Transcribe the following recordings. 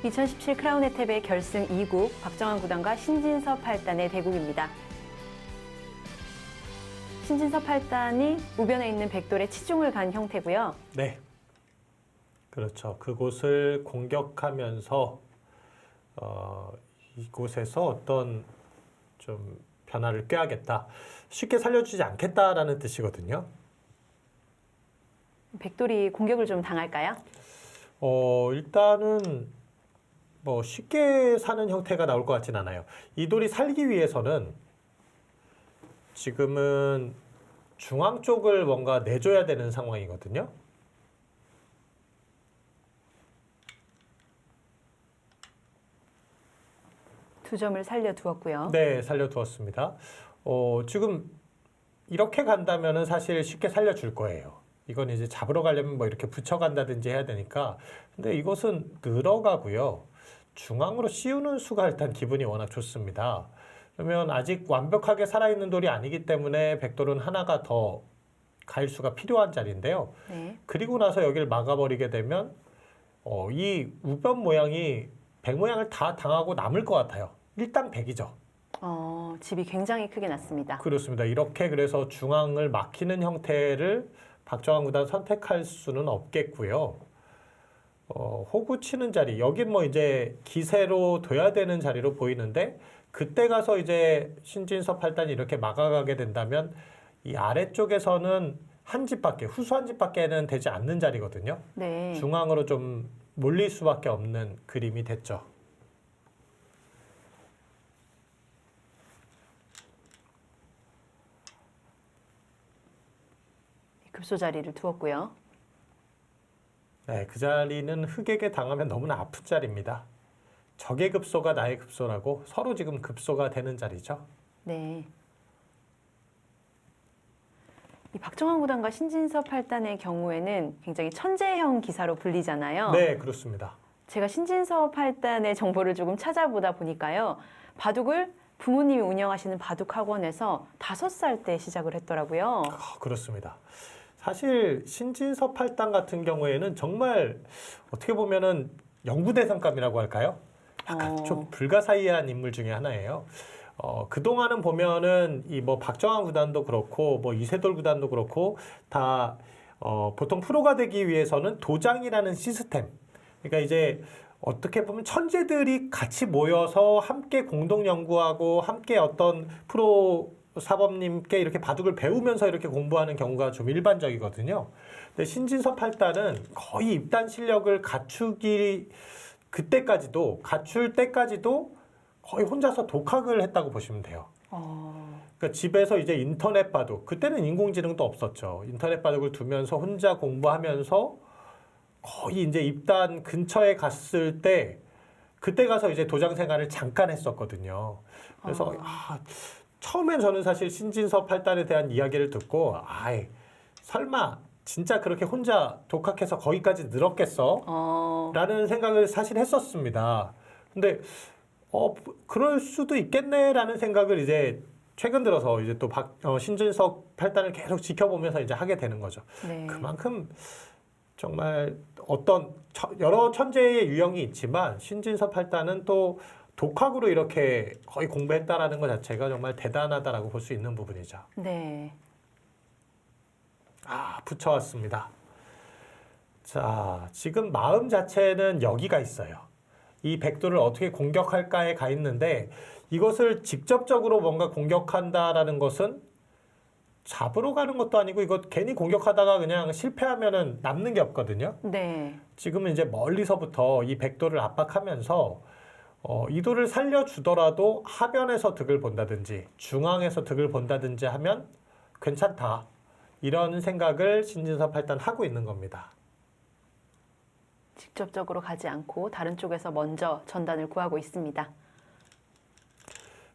2017 크라운 혜택의 결승 2국 박정환 구단과 신진서 8단의 대국입니다. 신진서 8단이 우변에 있는 백돌에 치중을 간 형태고요. 네, 그렇죠. 그곳을 공격하면서 이곳에서 어떤 좀 변화를 꾀하겠다, 쉽게 살려주지 않겠다라는 뜻이거든요. 백돌이 공격을 좀 당할까요? 일단은 뭐 쉽게 사는 형태가 나올 것 같진 않아요. 이 돌이 살기 위해서는 지금은 중앙 쪽을 뭔가 내줘야 되는 상황이거든요. 두 점을 살려두었고요. 네, 살려두었습니다. 지금 이렇게 간다면은 사실 쉽게 살려줄 거예요. 이건 이제 잡으러 가려면 뭐 이렇게 붙여간다든지 해야 되니까. 근데 이것은 늘어가고요. 중앙으로 씌우는 수가 일단 기분이 워낙 좋습니다. 그러면 아직 완벽하게 살아있는 돌이 아니기 때문에 백돌은 하나가 더 갈 수가 필요한 자리인데요. 네. 그리고 나서 여기를 막아버리게 되면 이 우변 모양이 백 모양을 다 당하고 남을 것 같아요. 일단 백이죠. 집이 굉장히 크게 났습니다. 그렇습니다. 이렇게 그래서 중앙을 막히는 형태를 박정환 구단 선택할 수는 없겠고요. 호구 치는 자리, 여긴 뭐 이제 기세로 둬야 되는 자리로 보이는데, 그때 가서 이제 신진서 8단이 이렇게 막아가게 된다면 이 아래쪽에서는 한 집밖에, 후수 한 집밖에는 되지 않는 자리거든요. 네. 중앙으로 좀 몰릴 수밖에 없는 그림이 됐죠. 급소 자리를 두었고요. 네, 그 자리는 흑에게 당하면 너무나 아픈 자리입니다. 적의 급소가 나의 급소라고 서로 지금 급소가 되는 자리죠. 네. 이 박정환 구단과 신진서 8단의 경우에는 굉장히 천재형 기사로 불리잖아요. 네, 그렇습니다. 제가 신진서 8단의 정보를 조금 찾아보다 보니까요. 바둑을 부모님이 운영하시는 바둑학원에서 5살 때 시작을 했더라고요. 그렇습니다. 사실 신진서 8단 같은 경우에는 정말 어떻게 보면은 연구대상감이라고 할까요? 약간 좀 불가사의한 인물 중에 하나예요. 그동안은 보면은 이 뭐 박정환 구단도 그렇고 뭐 이세돌 구단도 그렇고 다 보통 프로가 되기 위해서는 도장이라는 시스템. 그러니까 이제 어떻게 보면 천재들이 같이 모여서 함께 공동 연구하고 함께 어떤 프로 사범님께 이렇게 바둑을 배우면서 이렇게 공부하는 경우가 좀 일반적이거든요. 근데 신진서 8단은 거의 입단 실력을 갖출 때까지도 거의 혼자서 독학을 했다고 보시면 돼요. 그러니까 집에서 이제 인터넷 바둑, 그때는 인공지능도 없었죠. 인터넷 바둑을 두면서 혼자 공부하면서 거의 이제 입단 근처에 갔을 때, 그때 가서 이제 도장 생활을 잠깐 했었거든요. 그래서 처음엔 저는 사실 신진서 8단에 대한 이야기를 듣고 설마 진짜 그렇게 혼자 독학해서 거기까지 늘었겠어? 라는 생각을 사실 했었습니다. 근데 그럴 수도 있겠네라는 생각을 이제 최근 들어서 이제 또 신진서 8단을 계속 지켜보면서 이제 하게 되는 거죠. 네. 그만큼 정말 어떤 여러 천재의 유형이 있지만 신진서 8단은 또 독학으로 이렇게 거의 공부했다라는 것 자체가 정말 대단하다라고 볼 수 있는 부분이죠. 네. 붙여왔습니다. 자, 지금 마음 자체는 여기가 있어요. 이 백도를 어떻게 공격할까에 가 있는데, 이것을 직접적으로 뭔가 공격한다라는 것은 잡으러 가는 것도 아니고, 이거 괜히 공격하다가 그냥 실패하면은 남는 게 없거든요. 네. 지금은 이제 멀리서부터 이 백도를 압박하면서 이 돌을 살려주더라도 하변에서 득을 본다든지 중앙에서 득을 본다든지 하면 괜찮다, 이런 생각을 신진서 8단 하고 있는 겁니다. 직접적으로 가지 않고 다른 쪽에서 먼저 전단을 구하고 있습니다.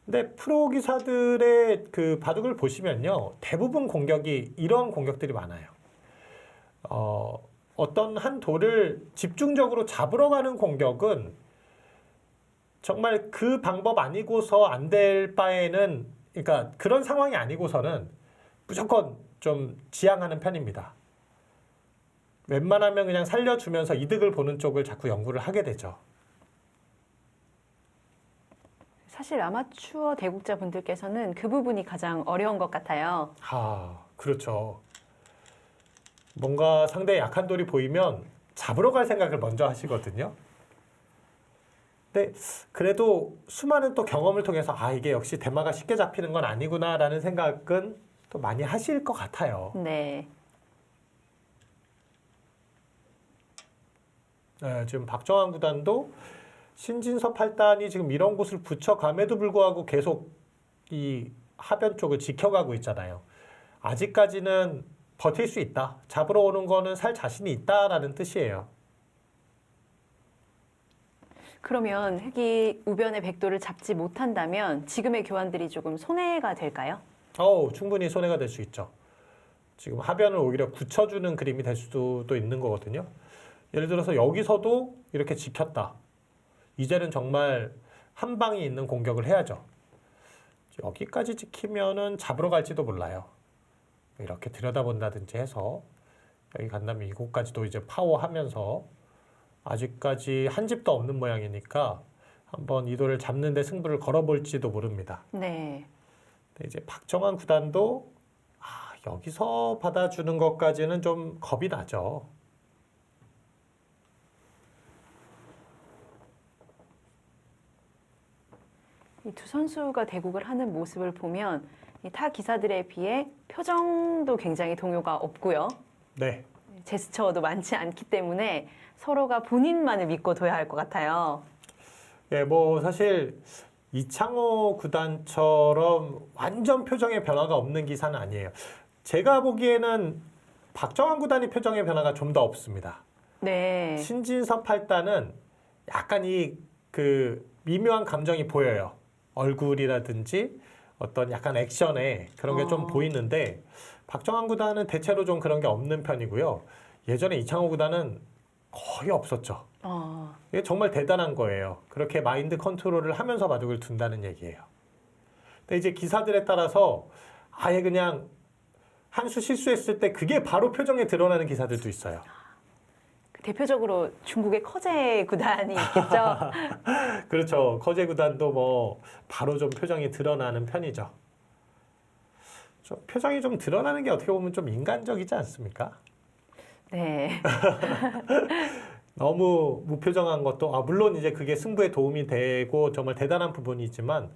근데 프로 기사들의 그 바둑을 보시면요, 대부분 공격이 이런 공격들이 많아요. 어떤 한 돌을 집중적으로 잡으러 가는 공격은 정말 그 방법 아니고서 안 될 바에는, 그러니까 그런 상황이 아니고서는 무조건 좀 지양하는 편입니다. 웬만하면 그냥 살려주면서 이득을 보는 쪽을 자꾸 연구를 하게 되죠. 사실 아마추어 대국자 분들께서는 그 부분이 가장 어려운 것 같아요. 아, 그렇죠. 뭔가 상대의 약한 돌이 보이면 잡으러 갈 생각을 먼저 하시거든요. 근데 그래도 수많은 또 경험을 통해서 아, 이게 역시 대마가 쉽게 잡히는 건 아니구나라는 생각은 또 많이 하실 것 같아요. 네. 네, 지금 박정환 구단도 신진섭 8단이 지금 이런 곳을 붙여감에도 불구하고 계속 이 하변 쪽을 지켜가고 있잖아요. 아직까지는 버틸 수 있다. 잡으러 오는 거는 살 자신이 있다라는 뜻이에요. 그러면 흑이 우변의 백도를 잡지 못한다면 지금의 교환들이 조금 손해가 될까요? 충분히 손해가 될 수 있죠. 지금 하변을 오히려 굳혀주는 그림이 될 수도 있는 거거든요. 예를 들어서 여기서도 이렇게 지켰다. 이제는 정말 한 방이 있는 공격을 해야죠. 여기까지 지키면은 잡으러 갈지도 몰라요. 이렇게 들여다본다든지 해서 여기 간다면 이곳까지도 이제 파워하면서 아직까지 한 집도 없는 모양이니까 한번 이 돌을 잡는데 승부를 걸어볼지도 모릅니다. 네. 근데 이제 박정환 구단도 여기서 받아주는 것까지는 좀 겁이 나죠. 이 두 선수가 대국을 하는 모습을 보면 이 타 기사들에 비해 표정도 굉장히 동요가 없고요. 네. 제스처도 많지 않기 때문에 서로가 본인만을 믿고 둬야 할 것 같아요. 예, 뭐 사실 이창호 구단처럼 완전 표정의 변화가 없는 기사는 아니에요. 제가 보기에는 박정환 구단의 표정의 변화가 좀 더 없습니다. 네. 신진섭 8단은 약간 그 미묘한 감정이 보여요. 얼굴이라든지 어떤 약간 액션에 그런 게 좀 보이는데 박정환 구단은 대체로 좀 그런 게 없는 편이고요. 예전에 이창호 구단은 거의 없었죠. 이게 정말 대단한 거예요. 그렇게 마인드 컨트롤을 하면서 바둑을 둔다는 얘기예요. 근데 이제 기사들에 따라서 아예 그냥 한 수 실수했을 때 그게 바로 표정에 드러나는 기사들도 있어요. 대표적으로 중국의 커제 구단이 있겠죠. 그렇죠. 커제 구단도 뭐 바로 좀 표정이 드러나는 편이죠. 표정이 좀 드러나는 게 어떻게 보면 좀 인간적이지 않습니까? 네. 너무 무표정한 것도 물론 이제 그게 승부에 도움이 되고 정말 대단한 부분이지만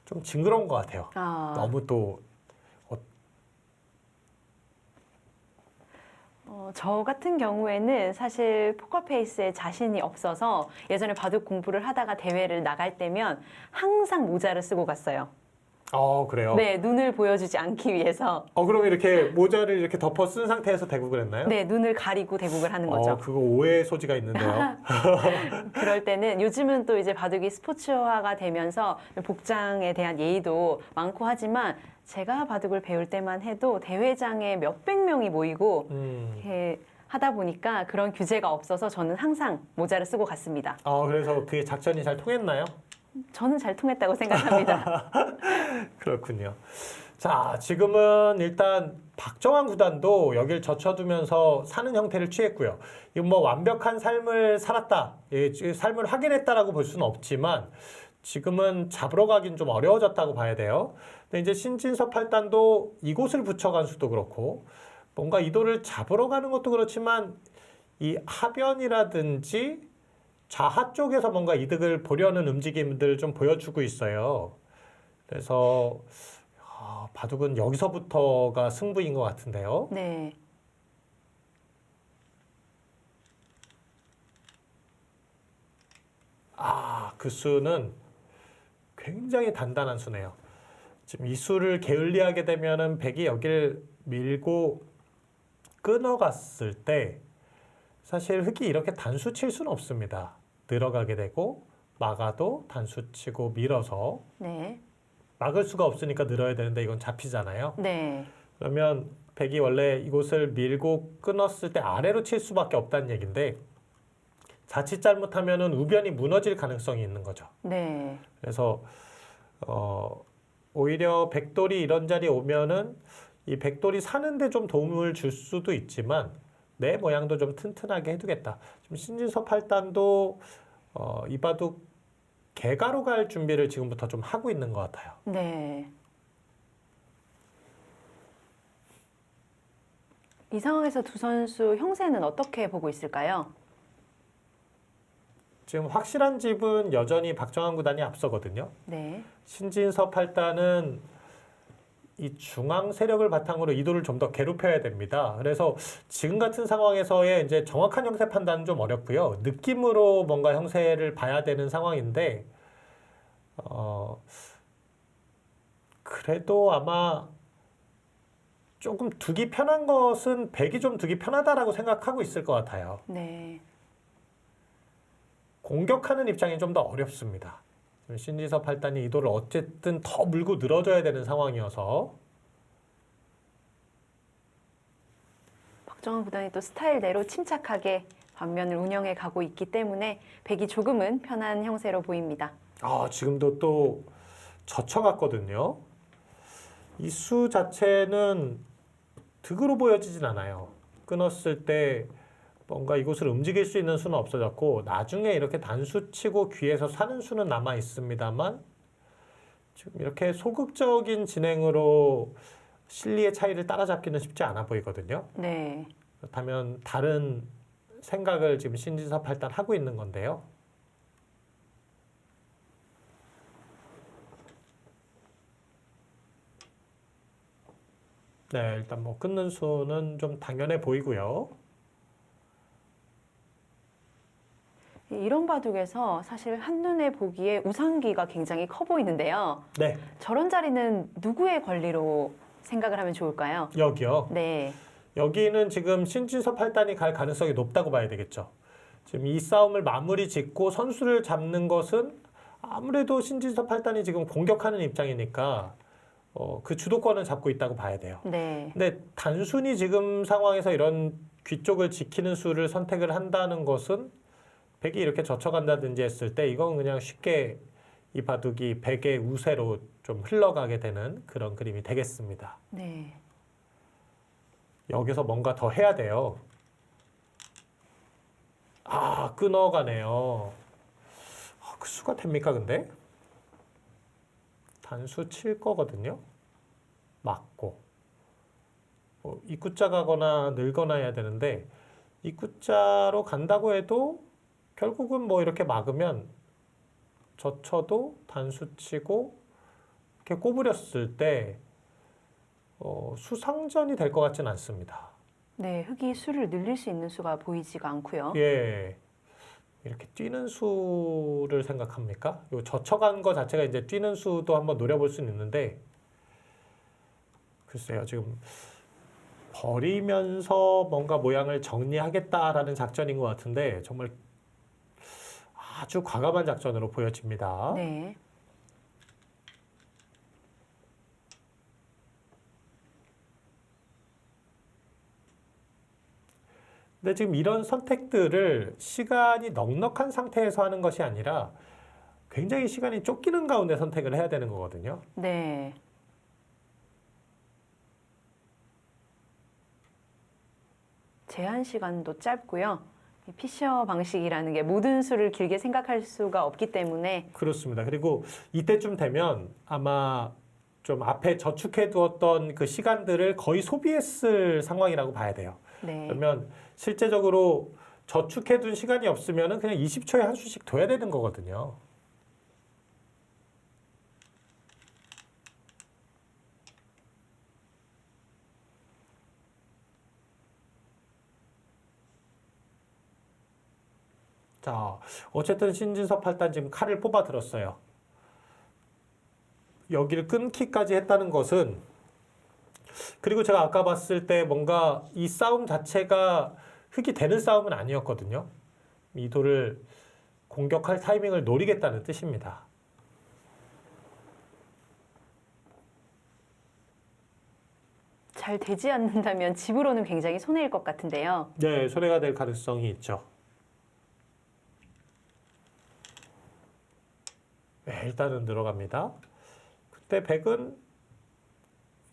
좀 징그러운 것 같아요. 너무 또 저 같은 경우에는 사실 포커페이스에 자신이 없어서 예전에 바둑 공부를 하다가 대회를 나갈 때면 항상 모자를 쓰고 갔어요. 그래요? 네, 눈을 보여주지 않기 위해서. 그럼 이렇게 모자를 이렇게 덮어 쓴 상태에서 대국을 했나요? 네, 눈을 가리고 대국을 하는 거죠. 그거 오해의 소지가 있는데요. 그럴 때는 요즘은 또 이제 바둑이 스포츠화가 되면서 복장에 대한 예의도 많고 하지만 제가 바둑을 배울 때만 해도 대회장에 몇백 명이 모이고 이렇게 하다 보니까 그런 규제가 없어서 저는 항상 모자를 쓰고 갔습니다. 그래서 그게 작전이 잘 통했나요? 저는 잘 통했다고 생각합니다. 그렇군요. 자, 지금은 일단 박정환 구단도 여길 젖혀두면서 사는 형태를 취했고요. 이건 뭐 완벽한 삶을 살았다, 삶을 확인했다라고 볼 수는 없지만 지금은 잡으러 가긴 좀 어려워졌다고 봐야 돼요. 근데 이제 신진섭 8단도 이곳을 붙여간 수도 그렇고 뭔가 이 돌을 잡으러 가는 것도 그렇지만 이 하변이라든지 좌하 쪽에서 뭔가 이득을 보려는 움직임들을 좀 보여주고 있어요. 그래서 바둑은 여기서부터가 승부인 것 같은데요. 네. 그 수는 굉장히 단단한 수네요. 지금 이 수를 게을리하게 되면은 백이 여기를 밀고 끊어갔을 때 사실 흑이 이렇게 단수 칠 수는 없습니다. 늘어가게 되고 막아도 단수 치고 밀어서 네. 막을 수가 없으니까 늘어야 되는데 이건 잡히잖아요. 네. 그러면 백이 원래 이곳을 밀고 끊었을 때 아래로 칠 수밖에 없다는 얘기인데 자칫 잘못하면은 우변이 무너질 가능성이 있는 거죠. 네. 그래서 오히려 백돌이 이런 자리에 오면은 이 백돌이 사는데 좀 도움을 줄 수도 있지만 내 모양도 좀 튼튼하게 해두겠다. 지금 신진섭 8단도 이 바둑 개가로 갈 준비를 지금부터 좀 하고 있는 것 같아요. 네. 이 상황에서 두 선수 형세는 어떻게 보고 있을까요? 지금 확실한 집은 여전히 박정환 구단이 앞서거든요. 네. 신진섭 8단은 이 중앙 세력을 바탕으로 이도를 좀 더 괴롭혀야 됩니다. 그래서 지금 같은 상황에서의 이제 정확한 형세 판단은 좀 어렵고요. 느낌으로 뭔가 형세를 봐야 되는 상황인데, 그래도 아마 조금 두기 편한 것은 백이 좀 두기 편하다라고 생각하고 있을 것 같아요. 네. 공격하는 입장이 좀 더 어렵습니다. 신진섭 8단이 이도를 어쨌든 더 물고 늘어져야 되는 상황이어서 박정환 구단이 또 스타일대로 침착하게 반면을 운영해 가고 있기 때문에 백이 조금은 편한 형세로 보입니다. 지금도 또 젖혀갔거든요. 이 수 자체는 득으로 보여지진 않아요. 끊었을 때 뭔가 이곳을 움직일 수 있는 수는 없어졌고 나중에 이렇게 단수 치고 귀에서 사는 수는 남아 있습니다만 지금 이렇게 소극적인 진행으로 실리의 차이를 따라잡기는 쉽지 않아 보이거든요. 네. 그렇다면 다른 생각을 지금 신진섭 8단 하고 있는 건데요. 네, 일단 뭐 끊는 수는 좀 당연해 보이고요. 이런 바둑에서 사실 한눈에 보기에 우상기가 굉장히 커 보이는데요. 네, 저런 자리는 누구의 권리로 생각을 하면 좋을까요? 여기요. 네. 여기는 지금 신진섭 8단이 갈 가능성이 높다고 봐야 되겠죠. 지금 이 싸움을 마무리 짓고 선수를 잡는 것은 아무래도 신진섭 8단이 지금 공격하는 입장이니까 그 주도권을 잡고 있다고 봐야 돼요. 네. 근데 단순히 지금 상황에서 이런 귀 쪽을 지키는 수를 선택을 한다는 것은 백이 이렇게 젖혀간다든지 했을 때 이건 그냥 쉽게 이 바둑이 백의 우세로 좀 흘러가게 되는 그런 그림이 되겠습니다. 네. 여기서 뭔가 더 해야 돼요. 끊어가네요. 그 수가 됩니까, 근데? 단수 칠 거거든요. 맞고. 입구자 가거나 늘거나 해야 되는데, 입구자로 간다고 해도 결국은 뭐 이렇게 막으면 젖혀도 단수 치고 이렇게 꼬부렸을 때 수상전이 될 것 같지는 않습니다. 네, 흑이 수를 늘릴 수 있는 수가 보이지가 않고요. 예. 이렇게 뛰는 수를 생각합니까? 요 젖혀간 거 자체가 이제 뛰는 수도 한번 노려볼 수는 있는데, 글쎄요, 지금 버리면서 뭔가 모양을 정리하겠다라는 작전인 것 같은데, 정말 아주 과감한 작전으로 보여집니다. 네. 근데 지금 이런 선택들을 시간이 넉넉한 상태에서 하는 것이 아니라 굉장히 시간이 쫓기는 가운데 선택을 해야 되는 거거든요. 네. 제한 시간도 짧고요. 이 피셔 방식이라는 게 모든 수를 길게 생각할 수가 없기 때문에 그렇습니다. 그리고 이때쯤 되면 아마 좀 앞에 저축해 두었던 그 시간들을 거의 소비했을 상황이라고 봐야 돼요. 네. 그러면 실제적으로 저축해 둔 시간이 없으면 그냥 20초에 한 수씩 둬야 되는 거거든요. 자, 어쨌든 신진섭 8단 지금 칼을 뽑아 들었어요. 여기를 끊기까지 했다는 것은, 그리고 제가 아까 봤을 때 뭔가 이 싸움 자체가 흑이 되는 싸움은 아니었거든요. 이도를 공격할 타이밍을 노리겠다는 뜻입니다. 잘 되지 않는다면 집으로는 굉장히 손해일 것 같은데요. 네, 손해가 될 가능성이 있죠. 네, 일단은 들어갑니다. 그때 백은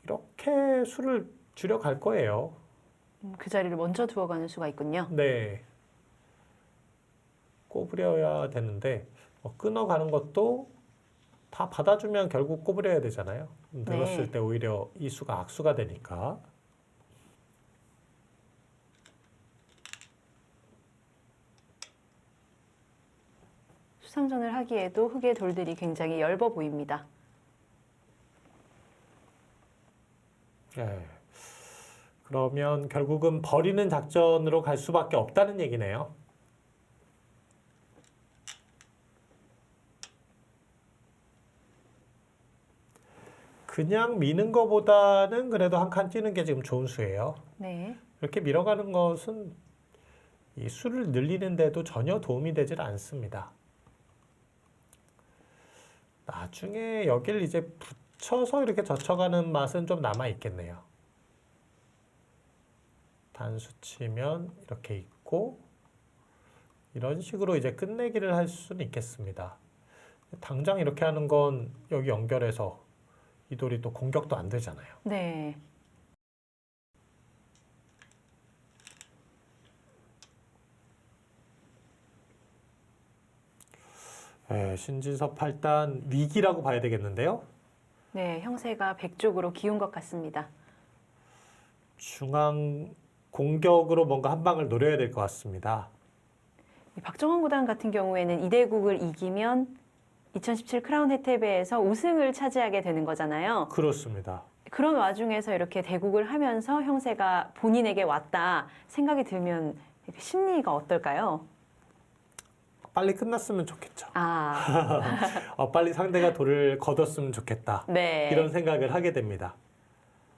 이렇게 수를 줄여갈 거예요. 그 자리를 먼저 두어가는 수가 있군요. 네. 꼬부려야 되는데 끊어가는 것도 다 받아주면 결국 꼬부려야 되잖아요. 늘었을 네. 때 오히려 이 수가 악수가 되니까. 수상전을 하기에도 흑의 돌들이 굉장히 엷어 보입니다. 예. 그러면 결국은 버리는 작전으로 갈 수밖에 없다는 얘기네요. 그냥 미는 것보다는 그래도 한 칸 뛰는 게 지금 좋은 수예요. 네. 이렇게 밀어가는 것은 이 수를 늘리는데도 전혀 도움이 되질 않습니다. 나중에 여기를 이제 붙여서 이렇게 젖혀가는 맛은 좀 남아 있겠네요. 단수 치면 이렇게 있고 이런 식으로 이제 끝내기를 할 수는 있겠습니다. 당장 이렇게 하는 건 여기 연결해서 이 돌이 또 공격도 안 되잖아요. 네. 네, 신진섭 8단 위기라고 봐야 되겠는데요. 네, 형세가 백 쪽으로 기운 것 같습니다. 중앙 공격으로 뭔가 한 방을 노려야 될 것 같습니다. 이 박정원 구단 같은 경우에는 이 대국을 이기면 2017 크라운 혜태배에서 우승을 차지하게 되는 거잖아요. 그렇습니다. 그런 와중에서 이렇게 대국을 하면서 형세가 본인에게 왔다 생각이 들면 심리가 어떨까요? 빨리 끝났으면 좋겠죠. 아, 빨리 상대가 돌을 거뒀으면 좋겠다. 네. 이런 생각을 하게 됩니다.